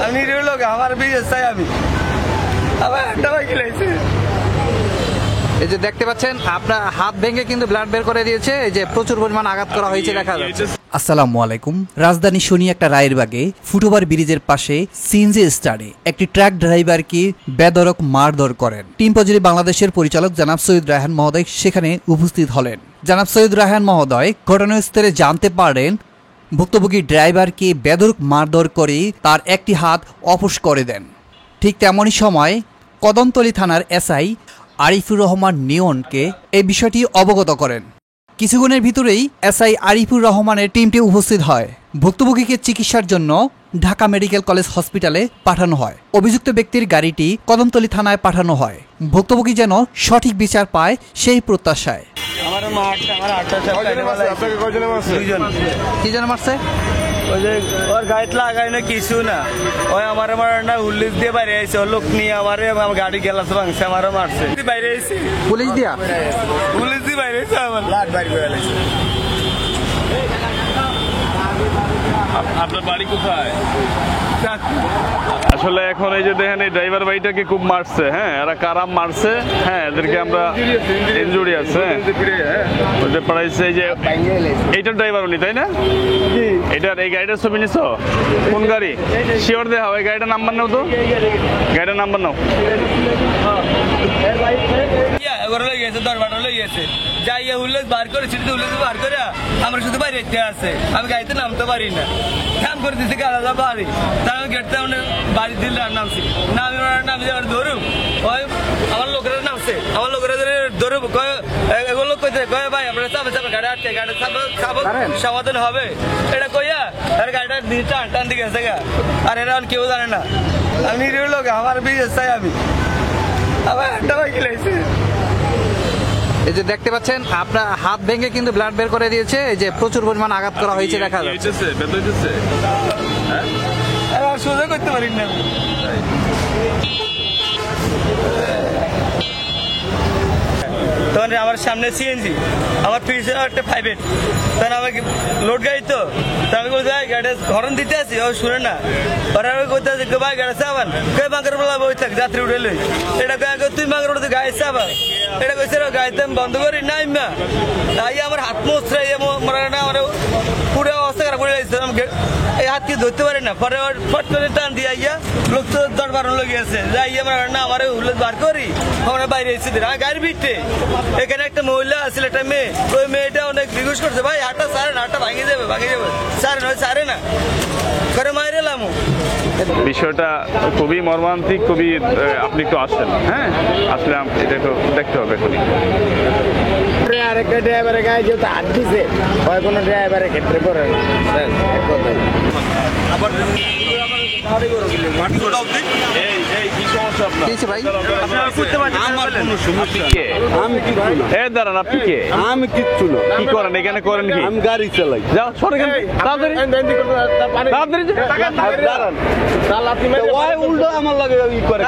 আমি নিরীহ লোক, আমার বিয়ে চাই আমি, আমার একটা ভাই খেলেছে। এই যে দেখতে পাচ্ছেন আপনার হাত ভেঙে কিন্তু ব্লাড বের করে দিয়েছে, এই যে প্রচুর পরিমাণ আঘাত করা হয়েছে দেখা যাচ্ছে। আসসালামু আলাইকুম। রাজধানী শনি একটা রায়েরবাগে ফুটওভার ব্রিজের পাশে সিএনজি স্টাডে একটি ট্রাক ড্রাইভারকে বেধড়ক মারধর করেন। টিম পজিটিভ বাংলাদেশের পরিচালক জনাব সৈয়দ রায়হান মহোদয় সেখানে উপস্থিত হলেন। জনাব সৈয়দ রায়হান মহোদয় ঘটনাস্থলে জানতে পারেন ভুক্তভোগী ড্রাইভারকে বেধড়ক মারধর করে তার একটি হাত অপস করে দেন। ঠিক তেমনই সময় কদমতলী থানার এসআই আরিফুর রহমান নিয়নকে এই বিষয়টি অবগত করেন। কিছুক্ষণের ভিতরেই এসআই আরিফুর রহমানের টিমটি উপস্থিত হয়। ভুক্তভোগীকে চিকিৎসার জন্য ঢাকা মেডিকেল কলেজ হসপিটালে পাঠানো হয়। অভিযুক্ত ব্যক্তির গাড়িটি কদমতলী থানায় পাঠানো হয়। ভুক্তভোগী যেন সঠিক বিচার পায় সেই প্রত্যাশায়। কি যেন মারছে? ওর গাড়ি লাগাই না কিছু না, ওই আমার না হুল্লিস দিয়ে বাইরে আইছে, ওর লোক নিয়ে আমার গাড়ি গেলাস ভাঙছে, আমারও মারছে বাইরে আইছে পুলিশ দিয়ে বাইরে আইছে, আমার লাট বাইরে করে আইছে। আপনার বাড়ি কোথায়? আসলে এখন এই যে দেখেন এই ড্রাইভার ভাইটাকে খুব মারছে, হ্যাঁ এরা কারাম মারছে, হ্যাঁ এদেরকে আমরা ইনজুরি আছে পড়াইছে। এই যে এইটার ড্রাইভার উনি তাই না? এটার এই গাড়িটার ছবি নিছো? কোন গাড়ি শিওর দেখাও, এই গাড়িটার নাম্বার নাও তো, গাড়িটার নাম্বার নাও। আমরা শুধু বাইরে আছে, আমি গাড়িতে নামতে পারি না, কাম করে দিচ্ছি আলাদা বাড়ি, তার গেটটা বাড়ি দিলে নামছি, নামি ধরুক ওই আমার লোকেরা নামছে, আমার লোকেরা ধরুক এগুলো কইতে কয়ে ভাই আমরা চাপে চাপে গাড়ি আটকে গাড়ি সমাধান হবে এটা কইয়া আর গাড়িটা টান দিকে গেছে গা। আর এরা কেউ জানে না, আমি নিরীহ লোক, আমার বিয়ে চাই আমি, আমার একটা ভাই খেলেছে। এই যে দেখতে পাচ্ছেন আপনার হাত ভেঙে কিন্তু ব্লাড বের করে দিয়েছে, এই যে প্রচুর পরিমাণ আঘাত করা হয়েছে দেখা যাচ্ছে। সোজা করতে পারি না, তখন আমার সামনে সিএনজি, আমার পিছনে একটা প্রাইভেট, তখন আমাকে লোড গাড়ি তো আমি বলছি গাড়ি হরন দিতে আছি, ও শুনে না, ওরা করতে আছে ভাই গাড়ি চাবান কে বাঙ্গার বলা বই থাক যাত্রী উঠে লই, এটা তুই বাঙ্গার উঠে গাড়ি চাবা, এটা কইছে গাড়িতে আমি বন্ধ করি না ইম্মা তাই আমার হাত মোচড়ে মনে না আমার পুরো অবস্থা খারাপ করে লাগছে, এই হাত কি ধরতে পারি না, পরে ফট করে টান দিয়ে আইয়া লোক তো দর বারণ লেগে আছে যাই আমরা না আমার হুল্লোড় বার করি, আমরা বাইরে এসে দিই গাড়ির ভিতরে। এখানে একটা মহিলা আছিল, একটা মেয়ে, ওই মেয়েটা অনেক রিকোয়েস্ট করছে ভাই হাটটা সারে না, হাটটা ভাঙে যাবে সারে নয় সারে না করে মাইরে এলাম। বিষয়টা খুবই মর্মান্তিক, খুবই আপনি একটু আসেন, হ্যাঁ আসলে এটা একটু দেখতে হবে এখনই। আরেকটা ড্রাইভারের গায়ে যেহেতু হাত দিছে, হয় কোনো ড্রাইভারের ক্ষেত্রে করে আমি কিচ্ছু না, কি করেন এখানে করেন কি? আমি গাড়ি চালাই, যাও সরকার উল্টো আমার লাগে ই করে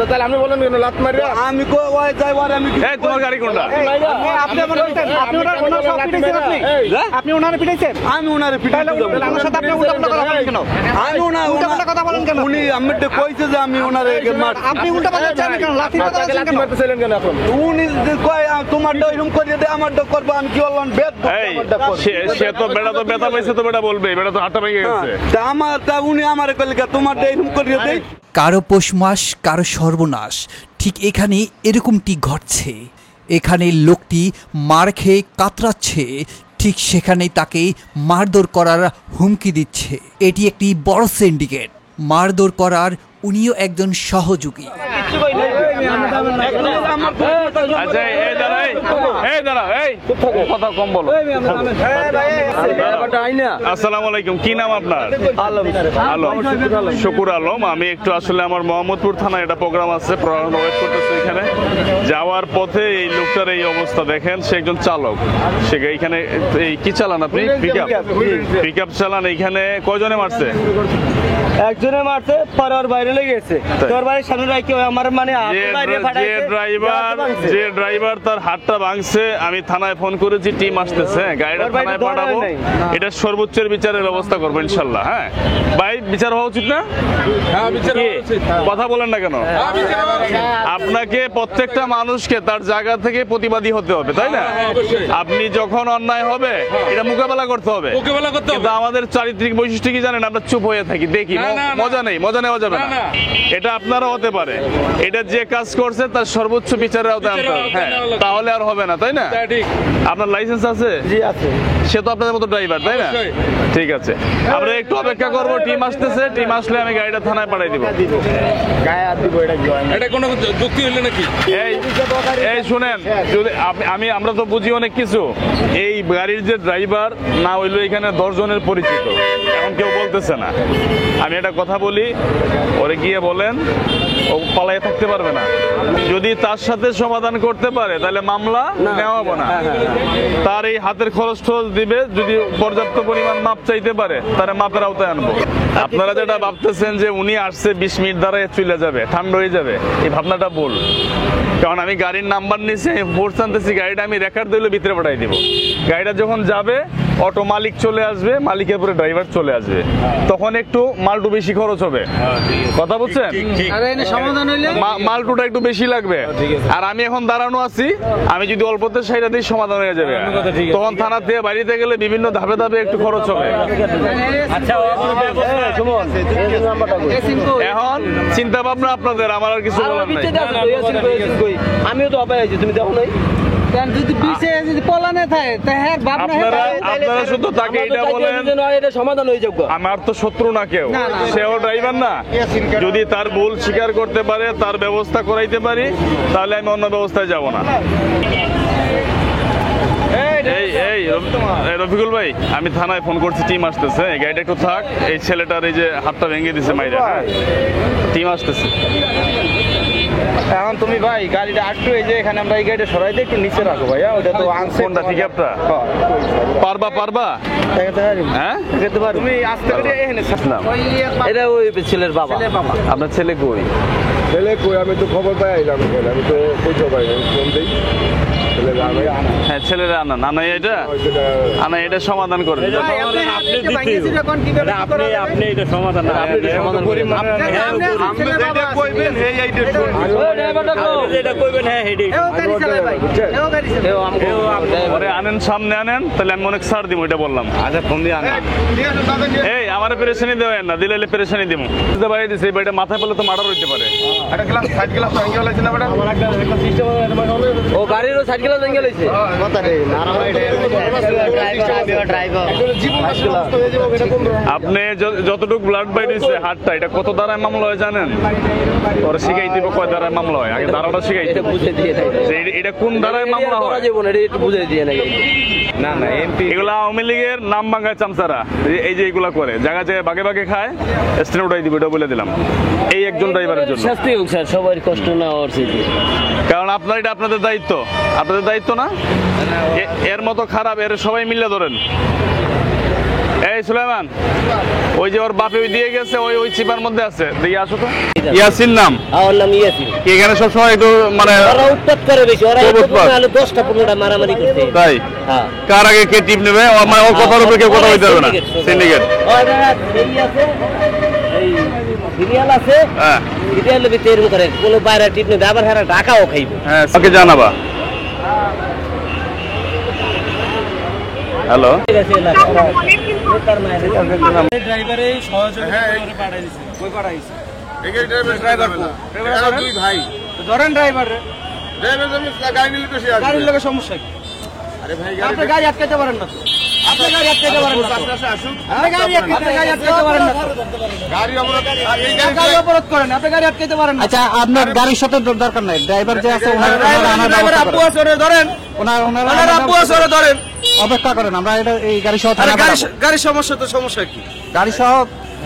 তাহলে আপনি বলেন কেন লাত মারি? আমি তোমার গাড়ি কোনটা? আপনি ওনারে পিটাইছেন? আমি ওনারে পিটাইলাম, আমার সাথে আপনি উল্টা কথা বলেন কেন? আমি উল্টা কথা বলেন কেন? উনি আমাকে কইছে যে আমি ওনারে আপনি উল্টা কথা বলছেন কেন? লাঠি মারতেছিলেন কেন এখন? উনি কয় তোমারটা এরকম করিয়ে দে, আমারটা করবো, আমি কি বললাম বেদ? সে তো বেটা তো ব্যথা পাইছে, তো বেটা বলবে বেটা তো হাতটা ভেঙে গেছে, তা উনি আমারে কইলে তোমারটা এরকম করিয়ে দে। কারো পৌষ মাস কারো সর্বনাশ, ঠিক এখানে এরকমটি ঘটছে। এখানে লোকটি মার খেয়ে কাতরাচ্ছে, ঠিক সেখানেই তাকে মারধর করার হুমকি দিচ্ছে। এটি একটি বড় সিন্ডিকেট, মারধর করার উনিও একজন সহযোগী। আসসালামু আলাইকুম, কি নাম আপনার? শুকুর আলম। আমি একটু আসলে আমার মোহাম্মদপুর থানায় একটা প্রোগ্রাম আছে, প্রোগ্রাম ওয়েট করতেছে এখানে। যাওয়ার পথে এই লোকটার এই অবস্থা দেখেন, সে একজন চালক, সে এইখানে এই কি চালান আপনি? পিকআপ চালান। এইখানে কয়জনে মারছে? একজনে মারছে, পরে ওর বাইরে লেগে গেছে। তোর বাড়ির সামনে রাখি আমার মানে যে ড্রাইভার তার হাতটা ভাঙছে, আমি থানায় ফোন করেছি, টিম আসতেছে, গাড়িটা থানায় পাঠাবো, এটা সর্বোচ্চের বিচারের ব্যবস্থা করবো ইনশাল্লাহ। হ্যাঁ ভাই, বিচার হওয়া উচিত না? কথা বলেন না কেন? আপনাকে প্রত্যেকটা মানুষকে তার জায়গা থেকে প্রতিবাদী হতে হবে, তাই না? আপনি যখন অন্যায় হবে এটা মোকাবেলা করতে হবে, কিন্তু আমাদের চারিত্রিক বৈশিষ্ট্য কি জানেন? আমরা চুপ হয়ে থাকি, দেখি, মজা নেওয়া যাবে না। এটা আপনারা হতে পারে, এটা যে কাজ করছে তার সর্বোচ্চ বিচারের আওতায় আনতে হবে। হ্যাঁ, তাহলে আর হবে না, তাই না? আপনার লাইসেন্স আছে? জি আছে। সে তো আপনাদের মতো ড্রাইভার, তাই না? ঠিক আছে, আমরা একটু অপেক্ষা করবো, টিম আসতেছে, টিম আসলে আমি গাড়িটা থানায় পাঠাই দিব। এটা কোনো যুক্তি হইলো নাকি? এই শুনেন, যদি আমরা তো বুঝি অনেক কিছু, এই গাড়ির যে ড্রাইভার না হইলো এখানে 10 জনের পরিচিত, এখন কেউ বলতেছে না। আমি একটা কথা বলি, ওরে গিয়ে বলেন, ও পালাইয়ে থাকতে পারবে না। যদি তার সাথে সমাধান করতে পারে তাহলে মামলা নেওয়া হবে না। তার এই হাতের খরচ দিবে, যদি পর্যাপ্ত পরিমাণ মাপ চাইতে পারে তাহলে মাপের আওতায় আনবো। আপনারা যেটা ভাবতেছেন যে উনি আসছে 20 মিনিট দ্বারাই চলে যাবে, ঠান্ডা হয়ে যাবে, এই ভাবনাটা ভুল। কারণ আমি গাড়ির নাম্বার নিয়েছি, ফোর্স আনতেছি, গাড়িটা আমি রেকর্ড দিলে ভিতরে পাঠাই দিব। গাড়িটা যখন যাবে অটো মালিক চলে আসবে, মালিকের পরে ড্রাইভার চলে আসবে, তখন একটু মালটু বেশি খরচ হবে। কথা বুঝছেন? মালটুটা একটু বেশি লাগবে। আর আমি এখন দাঁড়ানো আছি, আমি যদি অল্পতে সাইডা দিই সমাধান হয়ে যাবে। তখন থানা থেকে বাড়িতে গেলে বিভিন্ন ধাপে ধাপে একটু খরচ হবে। এখন চিন্তা ভাবনা আপনাদের, আমার আর কিছু বলার নাই। আমিও তো অপায় আছি, তুমি দেখো নাই? আপনারা শুধু তাকে এটা বলেন, সমাধান হয়ে যাবে। আমার তো শত্রু না কেউ, সেও ড্রাইভার না। যদি তার ভুল স্বীকার করতে পারে, তার ব্যবস্থা করাইতে পারি, তাহলে আমি অন্য ব্যবস্থায় যাব না। এই রফিকুল ভাই, আমি থানায় ফোন করছি, টিম আসতেছে, এই গাড়িটা একটু থাক, এই ছেলেটার এই যে হাতটা ভেঙে দিছে মাইরা, টিম আসতেছে। এখন তুমি ভাই গাড়িটা একটু এই যে এখানে আমরা এই গাড়িটা সরাই দিয়ে একটু নিচে রাখো ভাইয়া, ওটা তো কোনটা ঠিক? আপনার পারবা? হ্যাঁ, তুমি আস্তে করে এখানে আসলাম। এটা ওই ছেলের বাবা। আপনার ছেলে কই? আমি তো খবর পাই আইলাম, আমি তো বুঝতে পারি ফোন দিই। হ্যাঁ, ছেলেরা আনা এটা সমাধান করে দিন। আপনি এটা সমাধান আনেন, সামনে আনেন, তাহলে আমি অনেক ছাড় দিব, এটা বললাম। আচ্ছা, ফোন দিয়ে আনেন। এই আমার পেরেশানি দেবেন না, দিলে পেরেশানি দিব। বাড়ি দিচ্ছে, বাড়িটা মাথায় পেলে তো মার্ডার হইতে পারে। ও গাড়িরও সাইড গেলা ভেঙে লইছে। আপনি যতটুকু ব্লাড বাইট হইছে হাতটা, এটা কত ধারায় মামলা হয় জানেন? ওরা শিখাই দিব কয় ধারায় মামলা হয়, আগে ধারাটা শিখাই দিব। এটা কোন ধারায় মামলা হয় একটু বুঝাই দিয়ে নাকি? না এমপি এগুলা আওয়ামী লীগের নাম ভাঙায় চামচারা, এই যে এগুলা করে জায়গা জায়গায় ভাগে ভাগে খায়, স্টেন উঠাই দিব, এটা বলে দিলাম। এই একজন ড্রাইভারের জন্য শাস্তি হোক স্যার, সবার কষ্ট না হওয়ার চাইতে। কারণ আপনার এটা আপনাদের দায়িত্ব না? এর মতো খারাপ, এর সবাই মিলে ধরেন। এই সুলাইমান, ওই যে ওর বাপে দিয়ে গেছে, ওই চিপার মধ্যে আছে, দেখি আসো তো। ইয়াসিন নাম? আমার নাম ইয়াসিন। এখানে সবসময় একটু মানে ওরা উৎপাত করে বেশি, ওরা 10টা-15টা মারামারি করতে। তাই? হ্যাঁ। কার আগে কে টিপ নেবে, ওর কথার উপরে কেউ কথা বলতে পারবে না। সিন্ডিকেট সিরিয়াল আছে, হ্যাঁ, সিরিয়ালের ভিতরে এরকম করে কোনো বাইরে টিপ নেবে, আবার হ্যাঁ ঢাকাও খাইব। হ্যাঁ, ওকে জানাবা। হ্যালো, ড্রাইভারে সহযোগিতা করে পাঠাইছে, কই পাঠাইছে? এই ড্রাইভার দুই ভাই ধরেন ড্রাইভার গাড়ি নিলে তো সে আসবে। গাড়ির লোকের সমস্যা কি? আরে ভাই, আপনি গাড়ি আটকাতে পারেন না তো, আপনি গাড়ি আটকাতে পারেন না, আপনি গাড়ি আটকাতে পারেন না, গাড়ি গাড়ি অবরোধ করেন, আপনি গাড়ি আটকাতে পারেন না। আচ্ছা, আপনার গাড়ির সাথে দরকার নাই, ড্রাইভার যে আছে ড্রাইভার আব্বু আছে, ওরে ধরেন, ওনার আব্বু আছে, ওরে ধরেন, অপেক্ষা করেন, আমরা এটা এই গাড়ি সহ গাড়ির সমস্যা তো সমস্যা কি? গাড়ি সহ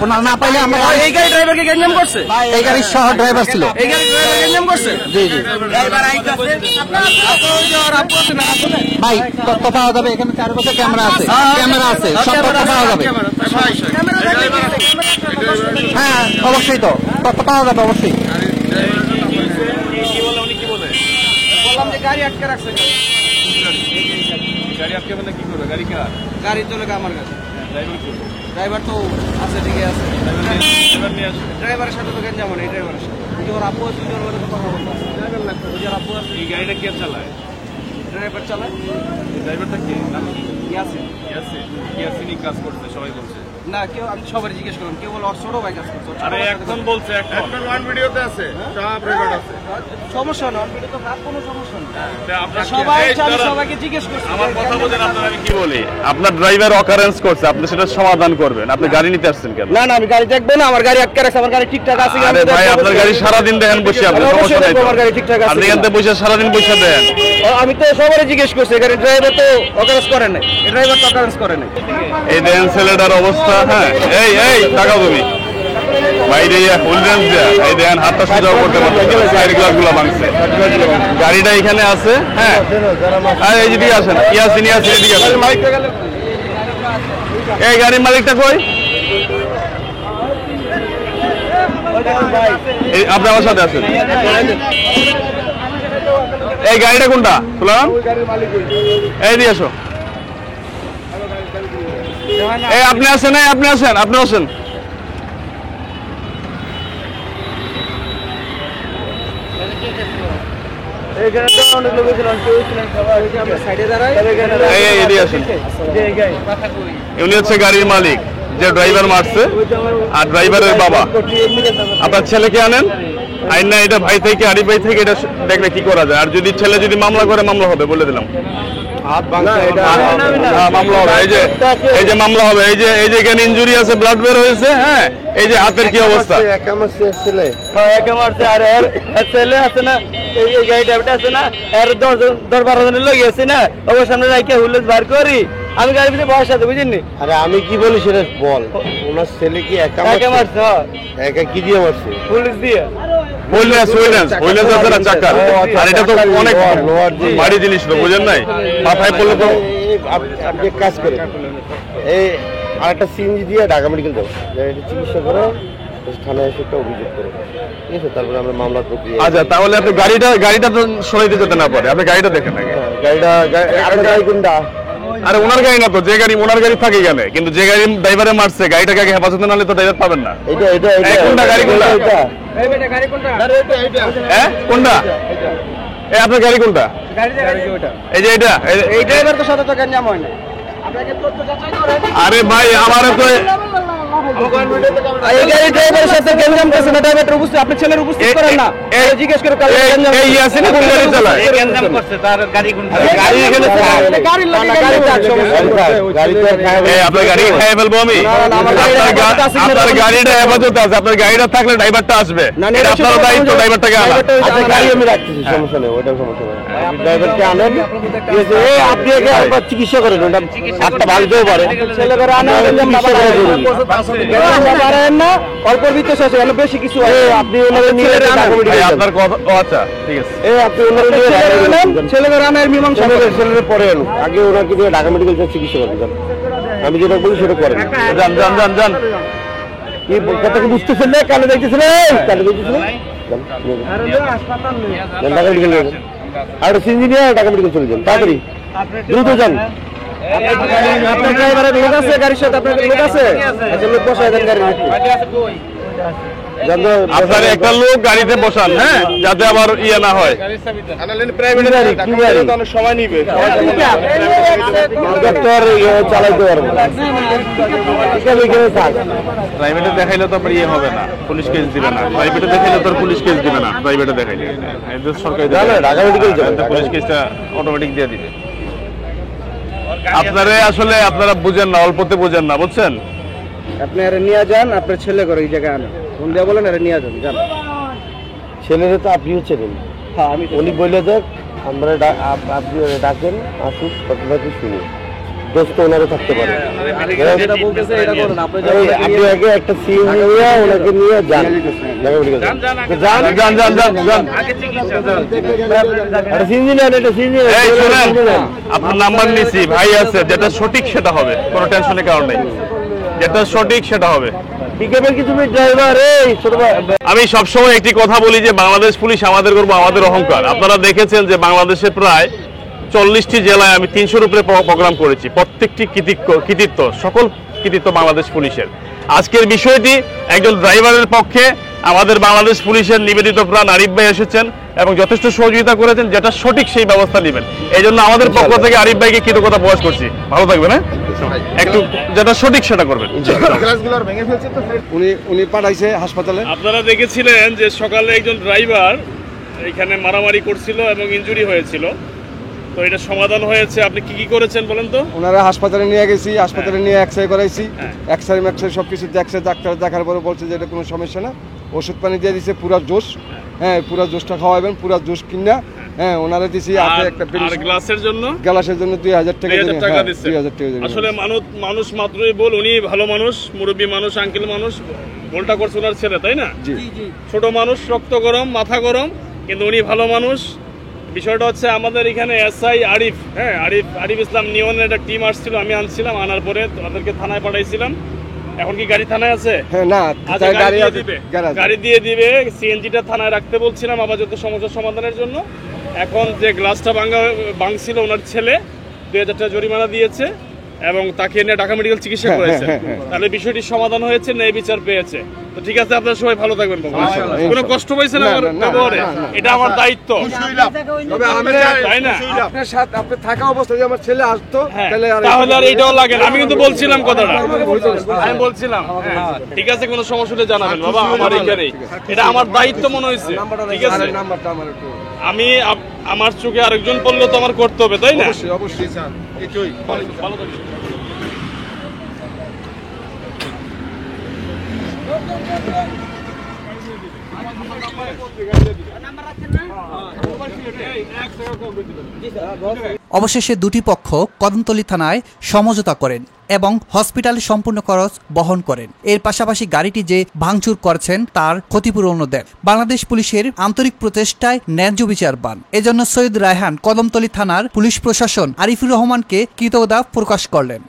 ওনার না পাইলে আমরা এই গাড়ি ড্রাইভারকে গ্যাঞ্জাম করছে, এই গাড়ির সহ ড্রাইভার ছিল। এই গাড়ি ড্রাইভার গ্যাঞ্জাম করছে। জি জি ড্রাইভার আইতাছে, আপনার আপু আছে না? ভাই, তথ্য পাওয়া যাবে, এখানে চারপাশে ক্যামেরা আছে, ক্যামেরা আছে, সব তথ্য পাওয়া যাবে। হ্যাঁ অবশ্যই, তো তথ্য পাওয়া যাবে অবশ্যই। বললাম যে গাড়ি আটকে রাখছে। গাড়ি আটকে মানে কি করবে? গাড়ি কার? গাড়ি চলে আমার কাছে। ড্রাইভার তো আছে, ঠিকই আছে। ড্রাইভারের সাথে তো গ্যাঞ্জাম হয়, এই ড্রাইভারের সাথে। ওর আপু আছে, ওর কথা বলতে ড্রাইভার লাগতো। ওর আপু আছে। এই গাড়িটা কে চালায়? ড্রাইভার চালায়। এই ড্রাইভারটা কে? নাম কি? ইয়াসিন। ইয়াসিনই কাজ করছে, সবাই বলছে। না, কেউ, আমি সবাই জিজ্ঞেস করলাম, কেউ বলে ওর ছোট ভাই কাজ করছে। আরে এখন বলছে, এখন ওয়ান ভিডিওতে আছে, সব রেকর্ড আছে। সমস্যা না, ভিডিও তো কাজ, কোনো সমস্যা না। আপনার সবাই জানে, সবাইকে জিজ্ঞেস করছে। আমার কথা বলেন, আপনার আমি কি বলি? আপনার ড্রাইভার অকারেন্স করছে, আপনি সেটা সমাধান করবেন। আপনি গাড়ি নিতে আসছেন কেন? না না, আমি গাড়ি দেখবো না, আমার গাড়ি আটকে রাখছে, আমার গাড়ি ঠিকঠাক আছে। আরে ভাই, আপনার গাড়ি সারাদিন দেখেন বসে, আপনি সমস্যা নাই তো? আমার গাড়ি ঠিকঠাক আছে। আপনি এখান থেকে বসে সারাদিন বসে দেন। আমি তো সবাই জিজ্ঞেস করছি, এখানে ড্রাইভার তো অকারেন্স করে নাই, ড্রাইভার তো অকারেন্স করে নাই। এই দেখেন ছেলেটার অবস্থা। হ্যাঁ, এই এই টাকা তুমি বাইরে হোল্ডেন্স দেয়া, এই দেখেন হাতটা সোজাও করতে পারছে, সাইড গ্লাস গুলো ভাঙছে। গাড়িটা এখানে আছে। হ্যাঁ, আর এই দিকে আসেন, ইয়াসিন ইয়াসিন এদিকে আসেন। এই গাড়ির মালিকটা কই? এই আপনি আমার সাথে আছেন। এই গাড়িটা কোনটা? শুনলাম এই দিয়ে আসো। এই আপনি আসেন, এই আপনি আসেন, আপনি আসেন। উনি হচ্ছে গাড়ির মালিক, যে ড্রাইভার মারছে, আর ড্রাইভারের বাবা। আপনার ছেলেকে আনেন, আইন না এটা ভাই থেকে, আরিফ ভাই থেকে, এটা দেখলে কি করা যায়। আর যদি ছেলে যদি মামলা করে, মামলা হবে, বলে দিলাম। মামলা হবে, এই যে মামলা হবে। এই যে এখানে ইনজুরি আছে, ব্লাড বের হয়েছে। হ্যাঁ, এই যে হাতের কি অবস্থা। ছেলে আছে না, এই গাড়িটা আছে না, এর 10-12 জনের লোক আছে না, ওর সামনে রাখে হুলস বার করি, আমি গাড়ির ভিতরে বয়স আছে, বুঝেননি? আরে আমি কি বলি সেটা বল। ওনার ছেলে কি একা মারছে? একা কি দিয়ে মারছে? পুলিশ দিয়ে। আর এটা তো অনেক ভারী জিনিস, তো বুঝেন নাই? মাথায় পড়লে তো আপনি এক কাজ করে, এই আরেকটা সিএনজি দিয়ে ঢাকা মেডিকেল যাবো, চিকিৎসা করে থানায় এসে একটা অভিযোগ করে, ঠিক আছে? তারপরে আমরা মামলার প্রক্রিয়া। আচ্ছা, তাহলে আপনি গাড়িটা তো সরাইতে যেতে না পারে, আপনি গাড়িটা দেখেন আগে। গাড়িটা কোনটা? আরে ওনার গাড়ি না তো, যে গাড়ি ওনার গাড়ি থাকে এখানে, কিন্তু যে গাড়ি ড্রাইভারে মারছে, গাড়িটাকে আগে হেফাজতে নালে তো ড্রাইভার পাবেন না। কোনটা গাড়ি, কোনটা? হ্যাঁ, কোনটা? এই আপনার গাড়ি কোনটা? এই যে এটা, এই ড্রাইভার তো সাথে তো গ্যাঞ্জাম হয় না। আরে ভাই, আমার তো এই গাড়ি ড্রাইভারের সাথে গ্যাঞ্জাম করছে না, ড্রাইভার উপস্থিত, আপনি ছেলের উপস্থিত করেন না, জিজ্ঞেস করে এই ইয়াসিন কোন গাড়ি চালায়? গ্যাঞ্জাম করছে, তার গাড়ি কোনটা? গাড়ি এখানে গাড়ির লাগে এই আপনার গাড়ি খেয়ে ফেলবো আমি? আপনার গাড়িটা হেফাজতে আছে, আপনার গাড়িটা থাকলে ড্রাইভারটা আসবে, এটা আপনার দায়িত্ব, ড্রাইভারটাকে আনা। আচ্ছা, গাড়ি আমি রাখতেছি, সমস্যা নেই, ওইটাও সমস্যা নেই। ড্রাইভারকে আনেন, আপনি একে একবার চিকিৎসা করেন, ওটা একটা ভাঙতেও পারে। ছেলেরা আনেন না, অল্প ভিতরে শেষ হয়, বেশি কিছু আপনি ওনাকে নিয়ে আপনার কথা, আচ্ছা ঠিক আছে। আপনি ওনাকে নিয়ে ছেলেরা আনেন, মীমাংসা ছেলেরা পরে আনুন, আগে ওনাকে নিয়ে ঢাকা মেডিকেল চিকিৎসা করেন। আমি যেটা বলি সেটা করেন। যান যান যান যান। কি কথা কি বুঝতেছেন না? কানে দেখতেছেন, কানে দেখতেছেন, ঢাকা মেডিকেল যান। আর সিএনজি নিয়ে ঢাকা মেডিকেল চলে যান, তাড়াতাড়ি দ্রুত যান। আপনার ড্রাইভারের লোক আছে গাড়ির সাথে? আপনার লোক আছে? আচ্ছা, লোক বসায় দেন গাড়ির ভিতরে। আপনার একটা লোক গাড়িতে বসান, হ্যাঁ, যাতে আবার ইয়ে না হয়। সময় নিবে, চালাইতে পারবো। প্রাইভেটে দেখাইলে তো আপনার ইয়ে হবে না, পুলিশ কেস দিবে না। প্রাইভেটে দেখাইলে তো পুলিশ কেস দিবে না, প্রাইভেটে দেখাইলে সরকারি ঢাকা মেডিকেল পুলিশ কেসটা অটোমেটিক দিয়ে দিবে। আপনারা আসলে আপনারা বুঝেন না, অল্পতে বুঝেন না, বুঝছেন? আপনি আরে নিয়ে যান, আপনার ছেলে করে এই জায়গায় আনেন, ফোন দিয়ে বলেন আরে নিয়ে যান। যান, ছেলেরা তো আপনিও চেনেন। হ্যাঁ, আমি উনি বললে দেখ, আমরা আপনি ডাকেন, আসুক, কথাটা শুনি। দোস্ত ওনারও থাকতে পারে। আপনি আগে একটা সিএনজি নিয়ে ওনাকে নিয়ে যান ঢাকা মেডিকেল। আপনার নাম্বার নিছি, ভাই আছে, যেটা সঠিক সেটা হবে, কোনো টেনশনের কারণ নেই, যেটা সঠিক সেটা হবে। আমি সবসময় একটি কথা বলি যে বাংলাদেশ পুলিশ আমাদের গর্ব, আমাদের অহংকার। আপনারা দেখেছেন যে বাংলাদেশে প্রায় 40টি জেলায় আমি 300-র উপরে প্রোগ্রাম করেছি, প্রত্যেকটি কৃতিত্ব, সকল কৃতিত্ব বাংলাদেশ পুলিশের। আজকের বিষয়টি একজন ড্রাইভারের পক্ষে আমাদের বাংলাদেশ পুলিশের নিবেদিত প্রাণ আরিফ ভাই এসেছেন এবং যথেষ্ট সহযোগিতা করেছেন, যেটা সঠিক সেই ব্যবস্থা নেবেন। এই জন্য আমাদের পক্ষ থেকে আরিফ ভাইকে কৃতজ্ঞতা প্রকাশ করছি। ভালো থাকবেন, হ্যাঁ, একটু যেটা সঠিক সেটা করবেন। উনি পাঠাইছে হাসপাতালে। আপনারা দেখেছিলেন যে সকালে একজন ড্রাইভার এখানে মারামারি করছিল এবং ইনজুরি হয়েছিল, তো এটা সমাধান হয়েছে। আপনি কি করেছেন বলেন তো? ওনারা হাসপাতালে নিয়ে গেছি, হাসপাতালে নিয়ে এক্সরে করাইছি, এক্সরে সবকিছু দেখছে, ডাক্তার দেখার পরে বলছে যে এটা কোনো সমস্যা না, ওষুধ পানি দিয়ে দিছে পুরা জোশ, হ্যাঁ পুরা জোশটা খাওয়াবেন, পুরা জোশ কিনা, হ্যাঁ ওনারা দিছি। একটা গ্লাসের জন্য 2000 টাকা দিছে। আসলে মানুষ মাত্রই বল, উনি ভালো মানুষ, মুরব্বী মানুষ, আঙ্কেল মানুষ, ভুলটা করছে ওনার ছেলে, তাই না? ছোট মানুষ, রক্ত গরম, মাথা গরম, কিন্তু উনি ভালো মানুষ। বিষয়টা হচ্ছে আমাদের এখানে এসআই আরিফ, হ্যাঁ আরিফ ইসলাম নিয়নের একটা টিম আসছিল, আমি আনছিলাম, আনার পরে তাদেরকে থানায় পাঠাইছিলাম। এখন কি গাড়ি থানায় আছে? হ্যাঁ, না গাড়ি দিয়ে দিবে। সিএনজিটা থানায় রাখতে বলছিলাম আপাতত সমস্যার সমাধানের জন্য। এখন যে গ্লাসটা ভাঙছিল ওনার ছেলে 2000 টাকা জরিমানা দিয়েছে এবং তাকে নিয়ে ঢাকা মেডিকেল চিকিৎসা করেছে। তাহলে বিষয়টি সমাধান হয়েছে, ন্যায় বিচার পেয়েছে। তো ঠিক আছে, আপনারা সবাই ভালো থাকবেন বাবা। কোনো কষ্ট পাইছেন আমার ব্যবহারে? এটা আমার দায়িত্ব, তাই না? আপনার সাথে আপনি থাকা অবস্থায় যদি আমার ছেলে আসতো তাহলে আর এটাও লাগে না। আমি কিন্তু বলছিলাম কথাটা, আমি বলছিলাম ঠিক আছে, কোনো সমস্যা হলে জানাবেন বাবা, আমার এখানেই। এটা আমার দায়িত্ব মনে হয়েছে, ঠিক আছে? আমি আমার চোখে আরেকজন পড়লো তো আমার করতে হবে, তাই না? অবশ্যই স্যার, এটাই ভালো থাকবেন। অবশেষে দুটি পক্ষ কদমতলী থানায় সমঝোতা করেন এবং হসপিটালে সম্পূর্ণ খরচ বহন করেন। এর পাশাপাশি গাড়িটি যে ভাঙচুর করছেন তার ক্ষতিপূরণও দেন। বাংলাদেশ পুলিশের আন্তরিক প্রচেষ্টায় ন্যায্য বিচার পান। এজন্য সৈয়দ রায়হান কদমতলী থানার পুলিশ প্রশাসন আরিফুর রহমানকে কৃতজ্ঞতা প্রকাশ করলেন।